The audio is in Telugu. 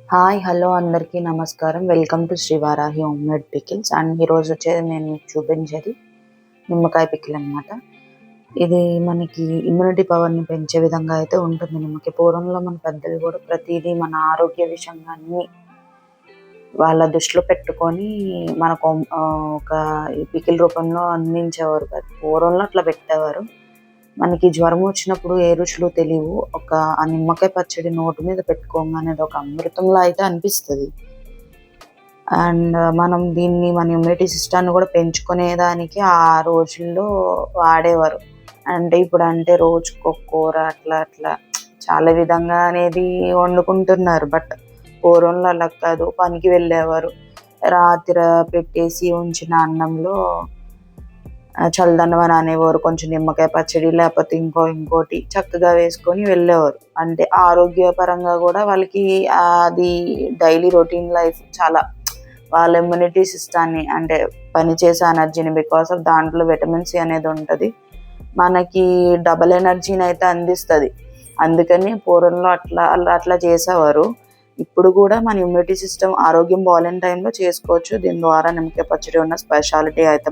హాయ్ హలో అందరికీ నమస్కారం. Welcome to Shri Varahi homemade pickles. And ఈరోజు వచ్చేది నేను మీకు చూపించేది నిమ్మకాయ పికిల్ అనమాట. ఇది మనకి ఇమ్యూనిటీ పవర్ని పెంచే విధంగా అయితే ఉంటుంది నిమ్మకాయ. పూర్వంలో మన పెద్దలు కూడా ప్రతిదీ మన ఆరోగ్య విషయంగా అన్నీ వాళ్ళ దృష్టిలో పెట్టుకొని మనకు ఒక పికిల్ రూపంలో అందించేవారు కాదు. పూర్వంలో అట్లా పెట్టేవారు. మనకి జ్వరం వచ్చినప్పుడు ఏ రుచులు తెలియవు. ఆ నిమ్మకాయ పచ్చడి నోటి మీద పెట్టుకోగానే అది ఒక అమృతంలా అయితే అనిపిస్తది. అండ్ మనం దీన్ని మన ఇమ్యూనిటీ సిస్టమ్‌ని కూడా పెంచుకునేదానికి ఆ రోజుల్లో వాడేవారు. అంటే ఇప్పుడంటే రోజుకొక కూర అట్లా అట్లా చాలా విధంగా అనేది వండుకుంటున్నారు. బట్ పూర్వంలో అలా కాదు. పనికి వెళ్ళేవారు. రాత్రి పెట్టేసి ఉంచిన అన్నంలో చల్లదన్నం అని అనేవారు. కొంచెం నిమ్మకాయ పచ్చడి లేకపోతే ఇంకోటి చక్కగా వేసుకొని వెళ్ళేవారు. అంటే ఆరోగ్యపరంగా కూడా వాళ్ళకి అది డైలీ రొటీన్ లైఫ్ చాలా వాళ్ళ ఇమ్యూనిటీ సిస్టాన్ని అంటే పనిచేసే ఎనర్జీని బికాస్ ఆఫ్ దాంట్లో విటమిన్ సి అనేది ఉంటుంది. మనకి డబల్ ఎనర్జీని అయితే అందిస్తుంది. అందుకని పూర్వంలో అట్లా చేసేవారు. ఇప్పుడు కూడా మన ఇమ్యూనిటీ సిస్టమ్ ఆరోగ్యం బాగాలేని టైంలో చేసుకోవచ్చు. దీని ద్వారా నిమ్మకాయ పచ్చడి ఉన్న స్పెషాలిటీ అయితే